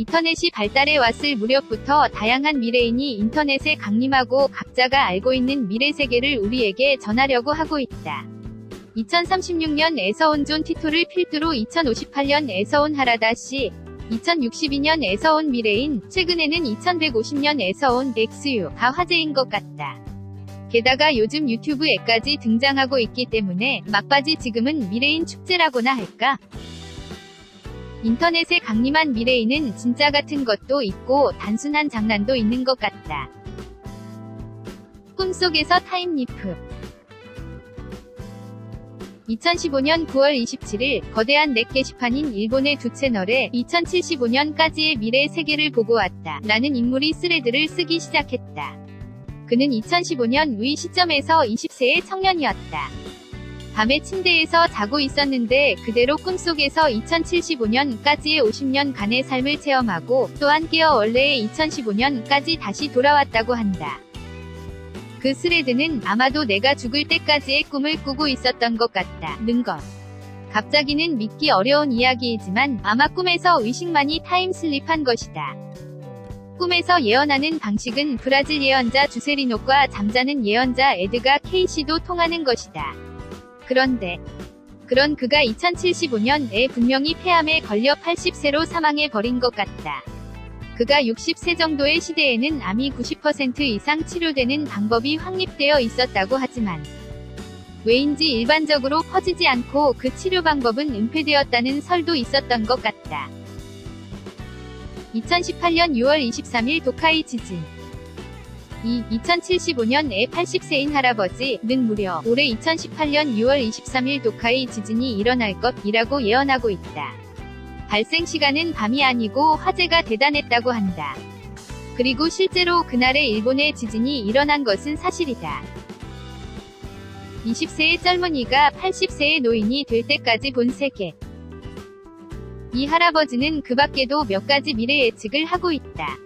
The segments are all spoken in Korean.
인터넷이 발달해 왔을 무렵부터 다양한 미래인이 인터넷에 강림하고 각자가 알고 있는 미래 세계를 우리에게 전하려고 하고 있다. 2036년에서 온 존 티토를 필두로 2058년에서 온 하라다 씨, 2062년에서 온 미래인, 최근에는 2150년에서 온 엑스유가 화제인 것 같다. 게다가 요즘 유튜브에까지 등장하고 있기 때문에 막바지 지금은 미래인 축제라고나 할까? 인터넷에 강림한 미래인은 진짜 같은 것도 있고 단순한 장난도 있는 것 같다. 꿈속에서 타임리프. 2015년 9월 27일 거대한 넷 게시판인 일본의 두 채널에 2075년까지의 미래 세계를 보고 왔다 라는 인물이 스레드를 쓰기 시작했다. 그는 2015년 위 시점에서 20세의 청년이었다. 밤에 침대에서 자고 있었는데 그대로 꿈속에서 2075년까지의 50년간의 삶을 체험하고 또한 깨어 원래의 2015년까지 다시 돌아왔다고 한다. 그 스레드는 아마도 내가 죽을 때까지의 꿈을 꾸고 있었던 것 같다는 것. 갑자기는 믿기 어려운 이야기이지만 아마 꿈에서 의식만이 타임슬립한 것이다. 꿈에서 예언하는 방식은 브라질 예언자 주세리노과 잠자는 예언자 에드가 케이시도 통하는 것이다. 그런데 그런 그가 2075년에 분명히 폐암에 걸려 80세로 사망해버린 것 같다. 그가 60세 정도의 시대에는 암이 90% 이상 치료되는 방법이 확립되어 있었다고 하지만 왜인지 일반적으로 퍼지지 않고 그 치료 방법은 은폐되었다는 설도 있었던 것 같다. 2018년 6월 23일 도카이 지진. 2075년에 80세인 할아버지는 무려 올해 2018년 6월 23일 도카이 지진이 일어날 것이라고 예언하고 있다. 발생 시간은 밤이 아니고 화재가 대단했다고 한다. 그리고 실제로 그날의 일본의 지진이 일어난 것은 사실이다. 20세의 젊은이가 80세의 노인이 될 때까지 본 세계. 이 할아버지는 그 밖에도 몇 가지 미래 예측을 하고 있다.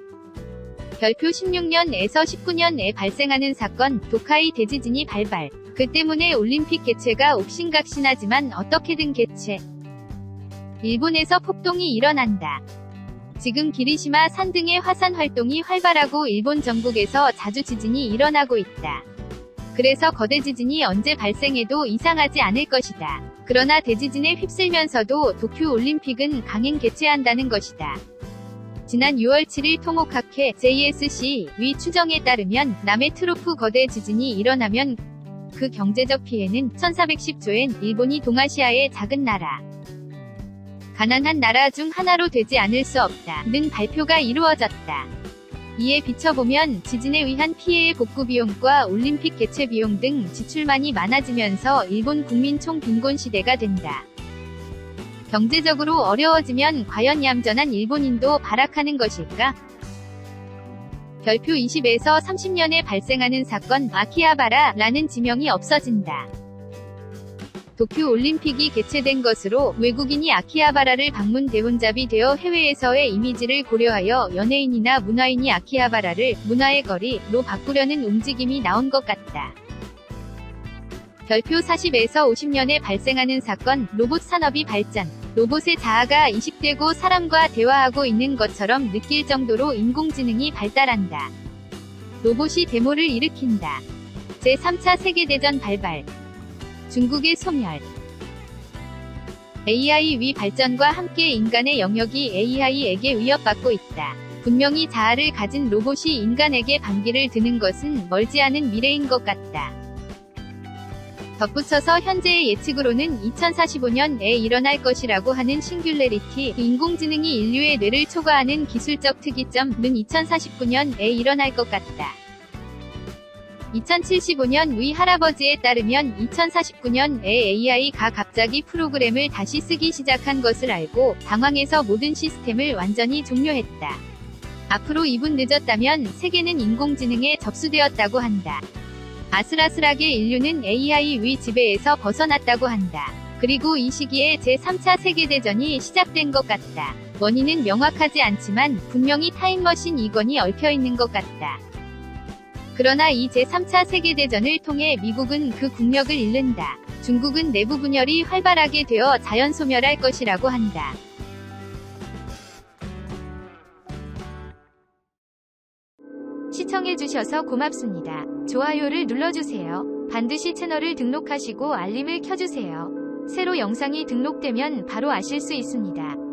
별표 16년에서 19년에 발생하는 사건, 도카이 대지진이 발발. 그 때문에 올림픽 개최가 옥신각신하지만 어떻게든 개최. 일본에서 폭동이 일어난다. 지금 기리시마 산 등의 화산 활동이 활발하고 일본 전국에서 자주 지진이 일어나고 있다. 그래서 거대 지진이 언제 발생해도 이상하지 않을 것이다. 그러나 대지진에 휩쓸면서도 도쿄 올림픽은 강행 개최한다는 것이다. 지난 6월 7일 토모카케 JSC 위 추정에 따르면 남해 트로프 거대 지진이 일어나면 그 경제적 피해는 1410조엔, 일본이 동아시아의 작은 나라, 가난한 나라 중 하나로 되지 않을 수 없다는 발표가 이루어졌다. 이에 비춰보면 지진에 의한 피해의 복구 비용과 올림픽 개최 비용 등 지출만이 많아지면서 일본 국민 총빈곤 시대가 된다. 경제적으로 어려워지면 과연 얌전한 일본인도 발악하는 것일까? 별표 20에서 30년에 발생하는 사건, 아키하바라라는 지명이 없어진다. 도쿄 올림픽이 개최된 것으로 외국인이 아키하바라를 방문 대혼잡이 되어 해외에서의 이미지를 고려하여 연예인이나 문화인이 아키하바라를 문화의 거리로 바꾸려는 움직임이 나온 것 같다. 별표 40에서 50년에 발생하는 사건, 로봇 산업이 발전. 로봇의 자아가 이식되고 사람과 대화하고 있는 것처럼 느낄 정도로 인공지능이 발달한다. 로봇이 데모를 일으킨다. 제3차 세계대전 발발. 중국의 소멸. AI 위 발전과 함께 인간의 영역이 AI에게 위협받고 있다. 분명히 자아를 가진 로봇이 인간에게 반기를 드는 것은 멀지 않은 미래인 것 같다. 덧붙여서 현재의 예측으로는 2045년에 일어날 것이라고 하는 싱귤레리티, 인공지능이 인류의 뇌를 초과하는 기술적 특이점은 2049년에 일어날 것 같다. 2075년 위 할아버지에 따르면 2049년에 AI가 갑자기 프로그램을 다시 쓰기 시작한 것을 알고 당황해서 모든 시스템을 완전히 종료했다. 앞으로 2분 늦었다면 세계는 인공지능에 접수되었다고 한다. 아슬아슬하게 인류는 AI 위 지배에서 벗어났다고 한다. 그리고 이 시기에 제3차 세계대전이 시작된 것 같다. 원인은 명확하지 않지만 분명히 타임머신 이건이 얽혀있는 것 같다. 그러나 이 제3차 세계대전을 통해 미국은 그 국력을 잃는다. 중국은 내부 분열이 활발하게 되어 자연 소멸할 것이라고 한다. 시청해주셔서 고맙습니다. 좋아요를 눌러주세요. 반드시 채널을 등록하시고 알림을 켜주세요. 새로 영상이 등록되면 바로 아실 수 있습니다.